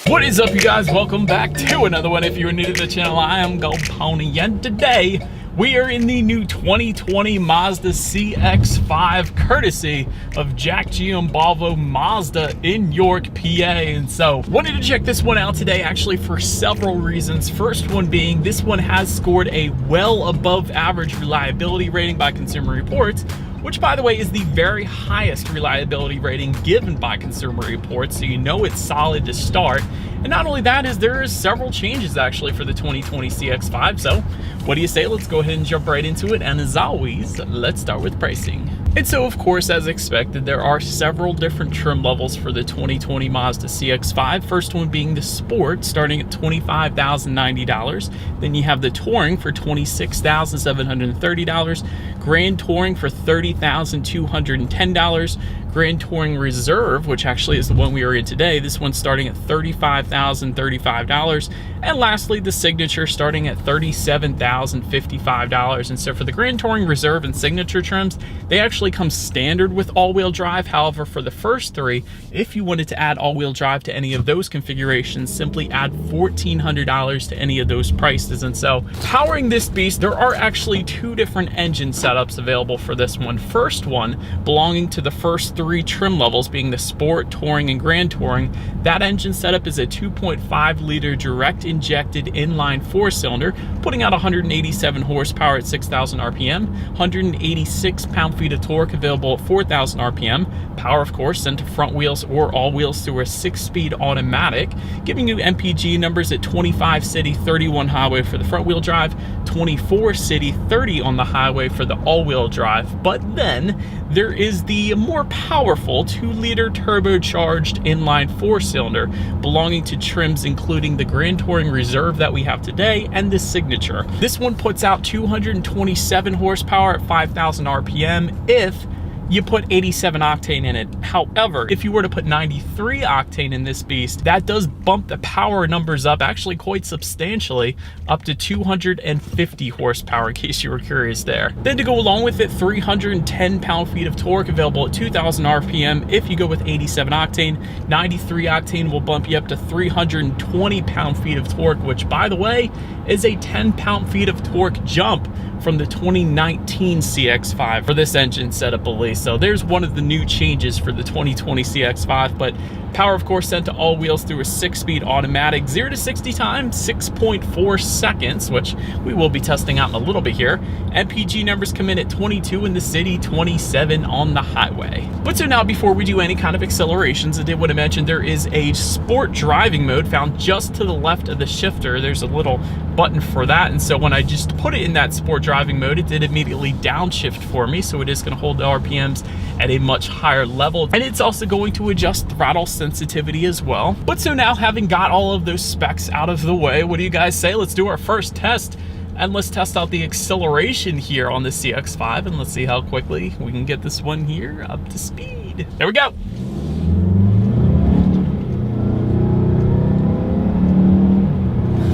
What is up, you guys? Welcome back to another one. If you're new to the channel, I am Gold Pony, and today we are in the new 2020 Mazda CX-5 courtesy of Jack Giambalvo Mazda in York, PA. And so wanted to check this one out today actually for several reasons. First one being this one has scored a well above average reliability rating by Consumer Reports, which by the way is the very highest reliability rating given by Consumer Reports, so you know it's solid to start. And not only that, there is several changes actually for the 2020 CX-5. So what do you say? Let's go ahead and jump right into it. And as always, let's start with pricing. And so of course, as expected, there are several different trim levels for the 2020 Mazda CX-5. First one being the Sport, starting at $25,090. Then you have the Touring for $26,730. Grand Touring for $30,210. Grand Touring Reserve, which actually is the one we are in today, this one's starting at $35,035. And lastly, the Signature starting at $37,055. And so for the Grand Touring Reserve and Signature trims, they actually come standard with all-wheel drive. However, for the first three, if you wanted to add all-wheel drive to any of those configurations, simply add $1,400 to any of those prices. And so powering this beast, there are actually two different engine setups available for this one. First one belonging to the first three trim levels, being the Sport, Touring, and Grand Touring. That engine setup is a 2.5 liter direct injected inline four-cylinder, putting out 187 horsepower at 6,000 RPM, 186 pound-feet of torque available at 4,000 RPM. Power, of course, sent to front wheels or all wheels through a 6-speed automatic, giving you MPG numbers at 25 city, 31 highway for the front-wheel drive, 24 city, 30 on the highway for the all-wheel drive. But then there is the more powerful 2-liter turbocharged inline four-cylinder belonging to trims including the Grand Touring Reserve that we have today and the Signature. This one puts out 227 horsepower at 5,000 RPM if you put 87 octane in it. However, if you were to put 93 octane in this beast, that does bump the power numbers up actually quite substantially, up to 250 horsepower, in case you were curious there. Then to go along with it, 310 pound-feet of torque available at 2,000 RPM if you go with 87 octane. 93 octane will bump you up to 320 pound-feet of torque, which by the way is a 10 pound-feet of torque jump from the 2019 CX-5 for this engine setup at least. So there's one of the new changes for the 2020 CX-5, but power, of course, sent to all wheels through a 6-speed automatic, 0 to 60 time, 6.4 seconds, which we will be testing out in a little bit here. MPG numbers come in at 22 in the city, 27 on the highway. But so now, before we do any kind of accelerations, I did want to mention there is a sport driving mode found just to the left of the shifter. There's a little button for that, and so when I just put it in that sport driving mode, it did immediately downshift for me, so it is going to hold the RPMs at a much higher level, and it's also going to adjust throttle sensitivity as well. But so now, having got all of those specs out of the way, what do you guys say? Let's do our first test, and let's test out the acceleration here on the CX-5, and let's see how quickly we can get this one here up to speed. There we go.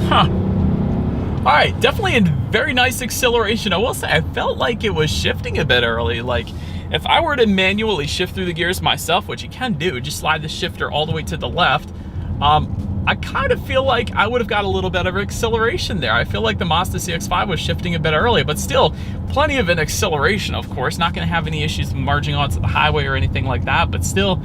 Huh. All right, definitely a very nice acceleration. I will say I felt like it was shifting a bit early. Like if I were to manually shift through the gears myself, which you can do, just slide the shifter all the way to the left, I kind of feel like I would have got a little bit of acceleration there. I feel like the Mazda CX-5 was shifting a bit early, but still plenty of an acceleration, of course. Not going to have any issues merging onto the highway or anything like that, but still,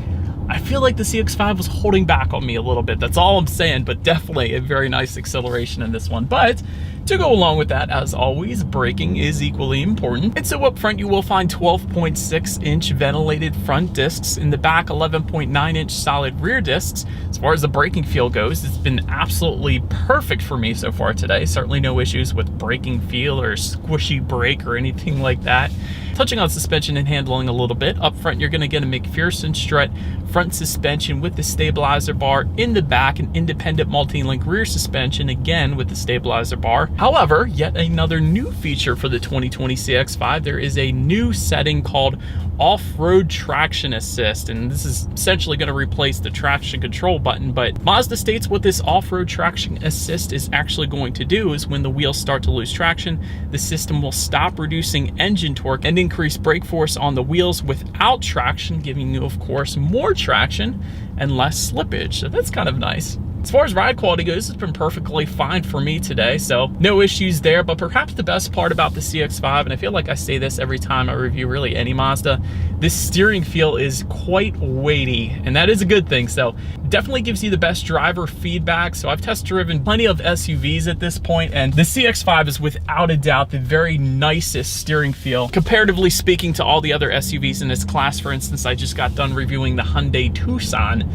I feel like the CX-5 was holding back on me a little bit. That's all I'm saying, but definitely a very nice acceleration in this one. But to go along with that, as always, braking is equally important. And so up front, you will find 12.6-inch ventilated front discs. In the back, 11.9-inch solid rear discs. As far as the braking feel goes, it's been absolutely perfect for me so far today. Certainly no issues with braking feel or squishy brake or anything like that. Touching on suspension and handling a little bit, up front you're going to get a McPherson strut front suspension with the stabilizer bar. In the back, an independent multi-link rear suspension, again with the stabilizer bar. However, yet another new feature for the 2020 CX-5, there is a new setting called off-road traction assist, and this is essentially going to replace the traction control button. But Mazda states what this off-road traction assist is actually going to do is when the wheels start to lose traction, the system will stop reducing engine torque and increase brake force on the wheels without traction, giving you, of course, more traction and less slippage. So that's kind of nice. As far as ride quality goes, it's been perfectly fine for me today, so no issues there. But perhaps the best part about the CX-5, and I feel like I say this every time I review really any Mazda, this steering feel is quite weighty, and that is a good thing. So definitely gives you the best driver feedback. So I've test driven plenty of SUVs at this point, and the CX-5 is without a doubt the very nicest steering feel, comparatively speaking to all the other SUVs in this class. For instance, I just got done reviewing the Hyundai Tucson,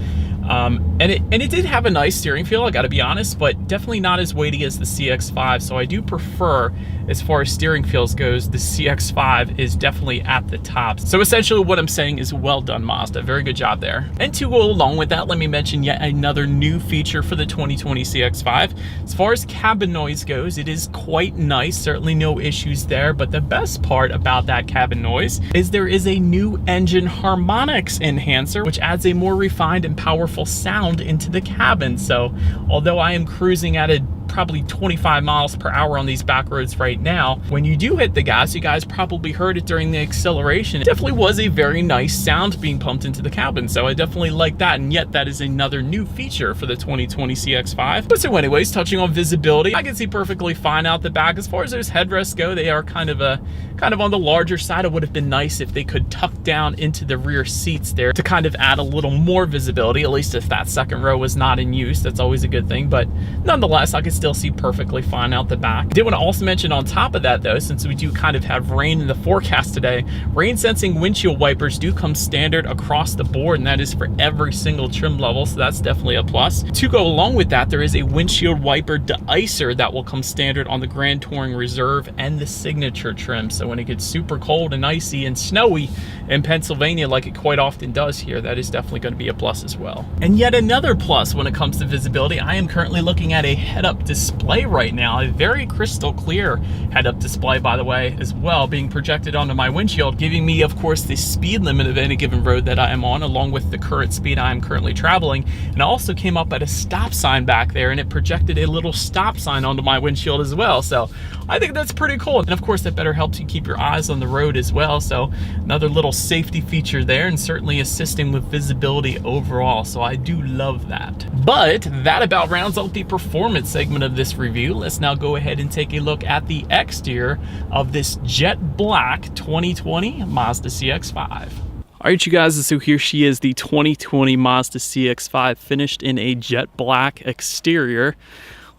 and it did have a nice steering feel, I gotta be honest, but definitely not as weighty as the CX-5. So I do prefer, as far as steering feels goes, the CX-5 is definitely at the top. So essentially what I'm saying is well done, Mazda. Very good job there. And to go along with that, let me mention yet another new feature for the 2020 CX-5. As far as cabin noise goes, it is quite nice. Certainly no issues there. But the best part about that cabin noise is there is a new engine harmonics enhancer, which adds a more refined and powerful sound into the cabin. So although I am cruising at a probably 25 miles per hour on these back roads right now, when you do hit the gas, you guys probably heard it during the acceleration. It definitely was a very nice sound being pumped into the cabin, so I definitely like that. And yet that is another new feature for the 2020 CX-5. But so anyways, touching on visibility, I can see perfectly fine out the back. As far as those headrests go, they are kind of on the larger side. It would have been nice if they could tuck down into the rear seats there to kind of add a little more visibility, at least if that second row was not in use. That's always a good thing, but nonetheless, I can still see perfectly fine out the back. I did want to also mention on top of that though, since we do kind of have rain in the forecast today, rain sensing windshield wipers do come standard across the board, and that is for every single trim level, so that's definitely a plus. To go along with that, there is a windshield wiper de-icer that will come standard on the Grand Touring Reserve and the Signature trim. So when it gets super cold and icy and snowy in Pennsylvania, like it quite often does here, that is definitely going to be a plus as well. And yet another plus when it comes to visibility, I am currently looking at a head-up display right now, a very crystal clear head-up display, by the way, as well, being projected onto my windshield, giving me, of course, the speed limit of any given road that I am on, along with the current speed I am currently traveling. And I also came up at a stop sign back there, and it projected a little stop sign onto my windshield as well. So I think that's pretty cool. And of course, that better helps you keep your eyes on the road as well. So another little safety feature there, and certainly assisting with visibility overall. So I do love that. But that about rounds out the performance segment of this review. Let's now go ahead and take a look at the exterior of this jet black 2020 Mazda CX-5. All right, you guys, so here she is, the 2020 Mazda CX-5, finished in a jet black exterior.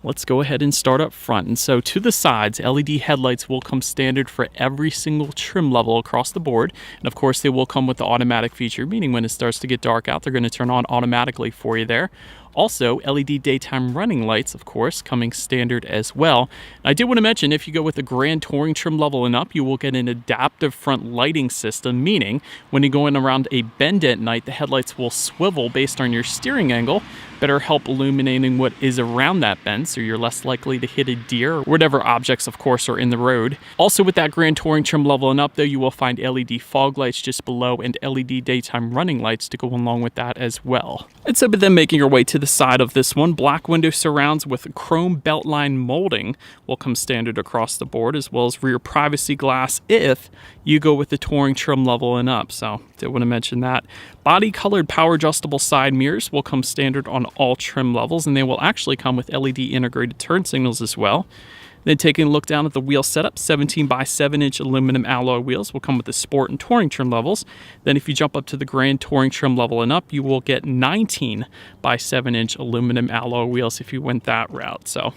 Let's go ahead and start up front. And so to the sides, LED headlights will come standard for every single trim level across the board. And of course, they will come with the automatic feature, meaning when it starts to get dark out, they're going to turn on automatically for you there. Also, LED daytime running lights, of course, coming standard as well. I did want to mention, if you go with the Grand Touring trim level and up, you will get an adaptive front lighting system, meaning when you're going around a bend at night, the headlights will swivel based on your steering angle, better help illuminating what is around that bend, so you're less likely to hit a deer or whatever objects, of course, are in the road. Also, with that Grand Touring trim level and up, though, you will find LED fog lights just below and LED daytime running lights to go along with that as well. And so, but then making your way to the side of this one, black window surrounds with chrome beltline molding will come standard across the board, as well as rear privacy glass if you go with the Touring trim level and up. So did want to mention that. Body colored power adjustable side mirrors will come standard on all trim levels, and they will actually come with LED integrated turn signals as well. Then taking a look down at the wheel setup, 17 by 7 inch aluminum alloy wheels will come with the Sport and Touring trim levels. Then if you jump up to the Grand Touring trim level and up, you will get 19 by 7 inch aluminum alloy wheels if you went that route. So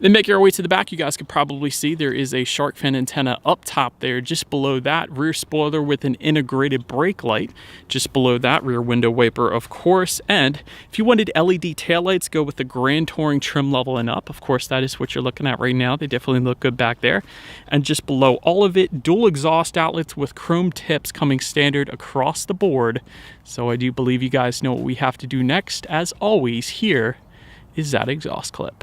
then making our way to the back, you guys could probably see there is a shark fin antenna up top there. Just below that, rear spoiler with an integrated brake light. Just below that, rear window wiper, of course. And if you wanted LED taillights, go with the Grand Touring trim level and up. Of course, that is what you're looking at right now. They definitely look good back there. And just below all of it, dual exhaust outlets with chrome tips coming standard across the board. So I do believe you guys know what we have to do next. As always, here is that exhaust clip.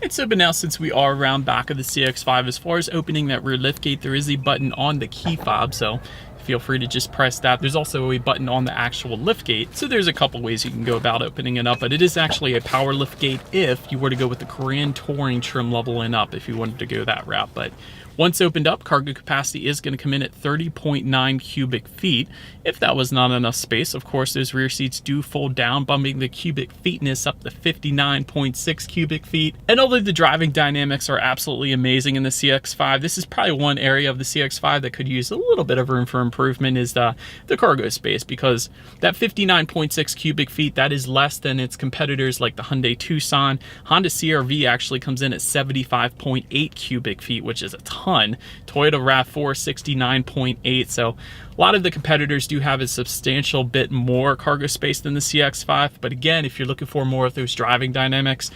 And so, but now since we are around back of the CX-5, as far as opening that rear liftgate, there is a button on the key fob, so feel free to just press that. There's also a button on the actual liftgate, so there's a couple ways you can go about opening it up, but it is actually a power liftgate if you were to go with the Grand Touring trim level and up, if you wanted to go that route. But once opened up, cargo capacity is going to come in at 30.9 cubic feet. If that was not enough space, of course, those rear seats do fold down, bumping the cubic feetness up to 59.6 cubic feet. And although the driving dynamics are absolutely amazing in the CX-5, this is probably one area of the CX-5 that could use a little bit of room for improvement is the cargo space, because that 59.6 cubic feet, that is less than its competitors like the Hyundai Tucson. Honda CR-V actually comes in at 75.8 cubic feet, which is a ton. Toyota RAV4 69.8, so a lot of the competitors do have a substantial bit more cargo space than the CX-5, but again, if you're looking for more of those driving dynamics,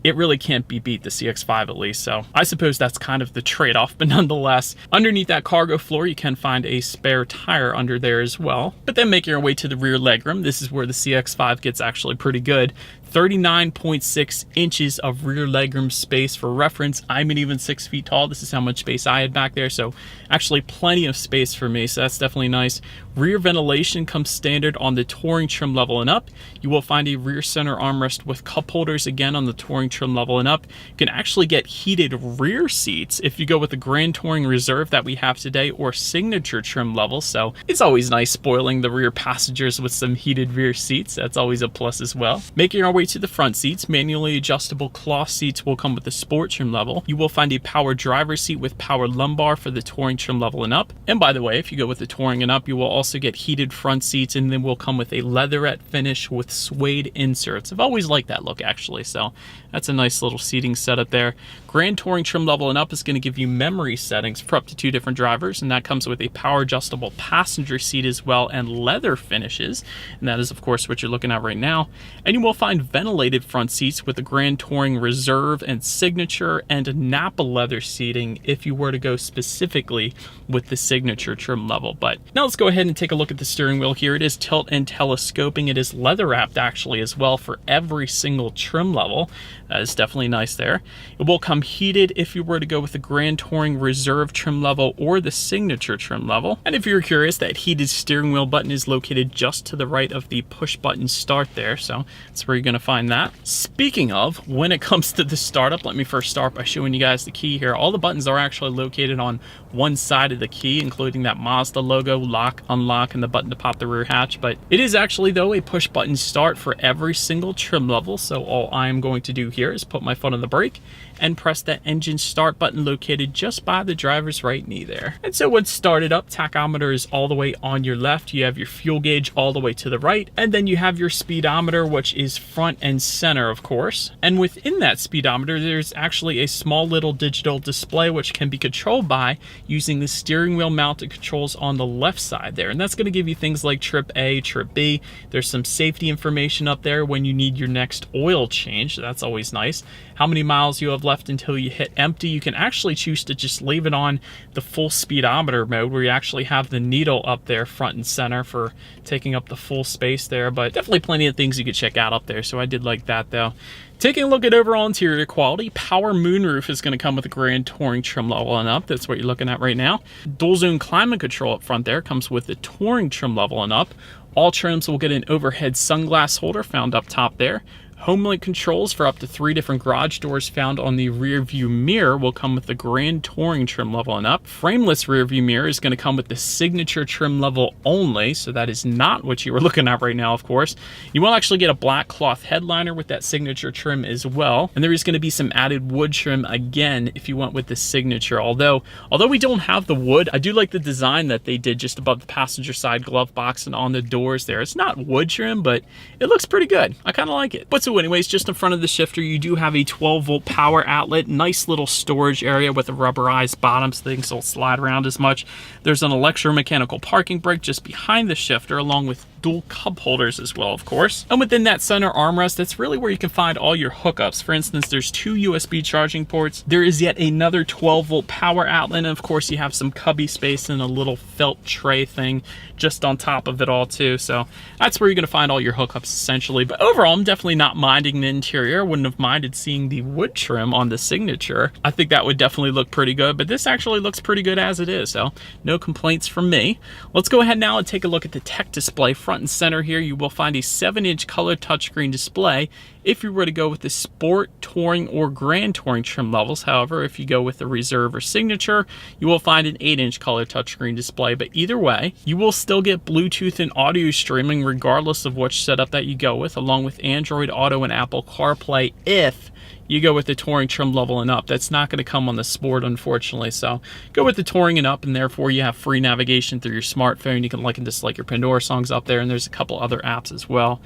it really can't be beat, the CX-5 at least. So I suppose that's kind of the trade-off, but nonetheless, underneath that cargo floor, you can find a spare tire under there as well. But then making our way to the rear legroom, this is where the CX-5 gets actually pretty good. 39.6 inches of rear legroom space. For reference, I'm an even 6 feet tall. This is how much space I had back there, so actually plenty of space for me, so that's definitely nice. Rear ventilation comes standard on the Touring trim level and up. You will find a rear center armrest with cup holders again on the Touring trim level and up. You can actually get heated rear seats if you go with the Grand Touring Reserve that we have today or Signature trim level, so it's always nice spoiling the rear passengers with some heated rear seats. That's always a plus as well. Making our way to the front seats, manually adjustable cloth seats will come with the Sport trim level. You will find a power driver seat with power lumbar for the Touring trim level and up. And by the way, if you go with the Touring and up, you will also get heated front seats, and then will come with a leatherette finish with suede inserts. I've always liked that look actually, so that's a nice little seating setup there. Grand Touring trim level and up is going to give you memory settings for up to 2 different drivers, and that comes with a power adjustable passenger seat as well and leather finishes, and that is of course what you're looking at right now. And you will find ventilated front seats with the Grand Touring Reserve and Signature and Napa leather seating if you were to go specifically with the Signature trim level. But now let's go ahead and take a look at the steering wheel here. It is tilt and telescoping. It is leather wrapped actually as well for every single trim level. That is definitely nice there. It will come heated if you were to go with the Grand Touring Reserve trim level or the Signature trim level. And if you're curious, that heated steering wheel button is located just to the right of the push button start there, so that's where you're going to find that. Speaking of, when it comes to the startup, let me first start by showing you guys the key here. All the buttons are actually located on one side of the key, including that Mazda logo, lock, unlock, and the button to pop the rear hatch. But it is actually, though, a push button start for every single trim level, so all I am going to do here is put my foot on the brake and press that engine start button located just by the driver's right knee there. And so once started up, tachometer is all the way on your left. You have your fuel gauge all the way to the right, and then you have your speedometer, which is front and center, of course. And within that speedometer, there's actually a small little digital display which can be controlled by using the steering wheel mounted controls on the left side there. And that's going to give you things like trip A, trip B. There's some safety information up there when you need your next oil change. That's always nice. How many miles you have left until you hit empty. You can actually choose to just leave it on the full speedometer mode, where you actually have the needle up there front and center for taking up the full space there. But definitely plenty of things you could check out up there, so I did like that though. Taking a look at overall interior quality, power moonroof is going to come with a Grand Touring trim level and up. That's what you're looking at right now. Dual zone climate control up front there comes with the Touring trim level and up. All trims will get an overhead sunglass holder found up top there. Homelink controls for up to 3 different garage doors found on the rear view mirror will come with the Grand Touring trim level and up. Frameless rear view mirror is going to come with the Signature trim level only, so that is not what you were looking at right now, of course. You will actually get a black cloth headliner with that Signature trim as well, and there is going to be some added wood trim again if you went with the Signature. Although we don't have the wood, I do like the design that they did just above the passenger side glove box and on the doors there. It's not wood trim, but it looks pretty good. I kind of like it. But so anyways, just in front of the shifter, you do have a 12-volt power outlet. Nice little storage area with a rubberized bottom so things don't slide around as much. There's an electromechanical parking brake just behind the shifter, along with dual cup holders as well, of course. And within that center armrest, that's really where you can find all your hookups. For instance, there's 2 USB charging ports. There is yet another 12-volt power outlet, and of course you have some cubby space and a little felt tray thing just on top of it all too. So that's where you're gonna find all your hookups essentially. But overall, I'm definitely not minding the interior. I wouldn't have minded seeing the wood trim on the Signature. I think that would definitely look pretty good, but this actually looks pretty good as it is, so no complaints from me. Let's go ahead now and take a look at the tech display. Front and center here, you will find a 7-inch color touchscreen display if you were to go with the Sport, Touring, or Grand Touring trim levels. However, if you go with the Reserve or Signature, you will find an 8-inch color touchscreen display. But either way, you will still get Bluetooth and audio streaming regardless of which setup that you go with, along with Android Auto and Apple CarPlay if you go with the Touring trim level and up. That's not going to come on the Sport, unfortunately. So go with the Touring and up, and therefore you have free navigation through your smartphone. You can like and dislike your Pandora songs up there, and there's a couple other apps as well.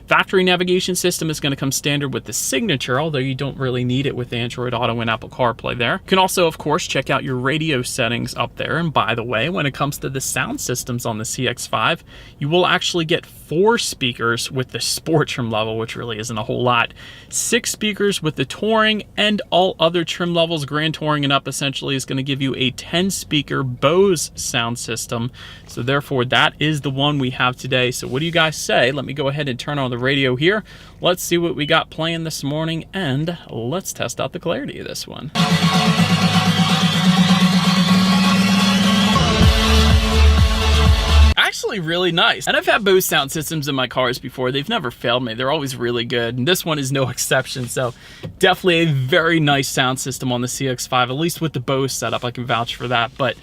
Factory navigation system is going to come standard with the Signature, although you don't really need it with Android Auto and Apple CarPlay there. You can also, of course, check out your radio settings up there. And by the way, when it comes to the sound systems on the CX-5, you will actually get 4 speakers with the Sport trim level, which really isn't a whole lot. 6 speakers with the Touring, and all other trim levels, Grand Touring and up, essentially is going to give you a 10-speaker Bose sound system. So therefore, that is the one we have today. So what do you guys say? Let me go ahead and turn on the radio here. Let's see what we got playing this morning, and let's test out the clarity of this one. Actually really nice. And I've had Bose sound systems in my cars before. They've never failed me. They're always really good, and this one is no exception. So definitely a very nice sound system on the CX-5, at least with the Bose setup. I can vouch for that. But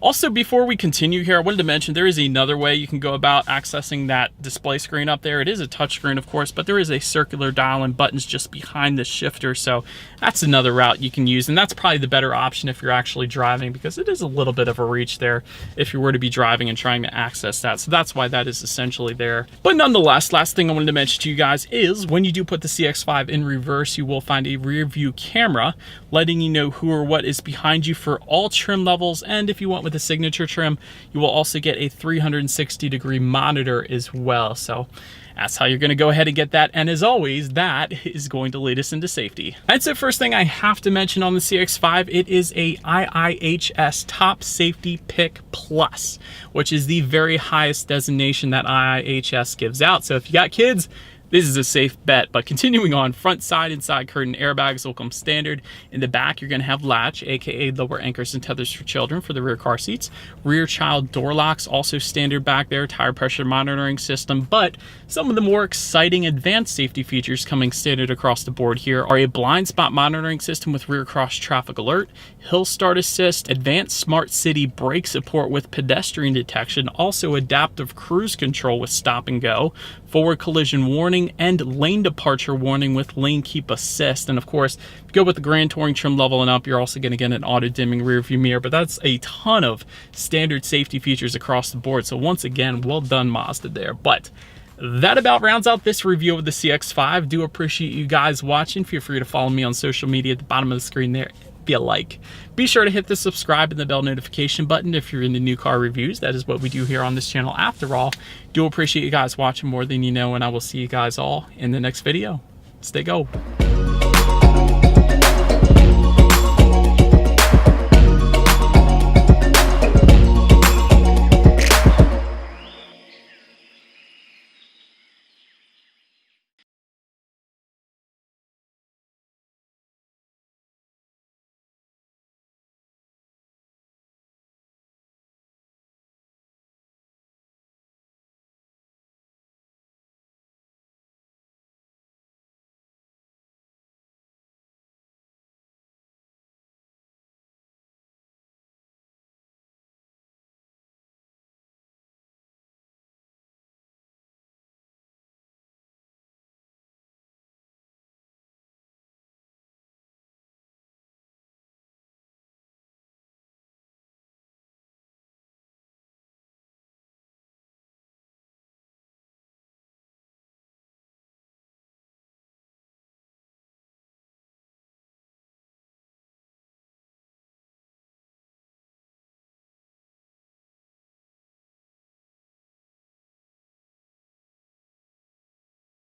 also, before we continue here, I wanted to mention there is another way you can go about accessing that display screen up there. It is a touchscreen, of course, but there is a circular dial and buttons just behind the shifter. So that's another route you can use, and that's probably the better option if you're actually driving, because it is a little bit of a reach there if you were to be driving and trying to access that. So that's why that is essentially there. But nonetheless, last thing I wanted to mention to you guys is when you do put the CX-5 in reverse, you will find a rear view camera letting you know who or what is behind you for all trim levels. And if you want with the Signature trim, you will also get a 360-degree monitor as well. So that's how you're going to go ahead and get that. And as always, that is going to lead us into safety. And so first thing I have to mention on the CX-5, it is a IIHS Top Safety Pick Plus, which is the very highest designation that IIHS gives out. So if you got kids, this is a safe bet. But continuing on, front side and side curtain airbags will come standard. In the back, you're going to have latch, aka lower anchors and tethers for children for the rear car seats. Rear child door locks, also standard back there. Tire pressure monitoring system. But some of the more exciting advanced safety features coming standard across the board here are a blind spot monitoring system with rear cross traffic alert, hill start assist, advanced smart city brake support with pedestrian detection, also adaptive cruise control with stop and go, forward collision warning, and lane departure warning with lane keep assist. And of course, if you go with the Grand Touring trim level and up, you're also going to get an auto dimming rear view mirror. But that's a ton of standard safety features across the board. So once again, well done Mazda there. But that about rounds out this review of the CX-5. Do appreciate you guys watching. Feel free to follow me on social media at the bottom of the screen there. Be a like. Be sure to hit the subscribe and the bell notification button if you're into new car reviews. That is what we do here on this channel after all. Do appreciate you guys watching more than you know, and I will see you guys all in the next video. Stay gold.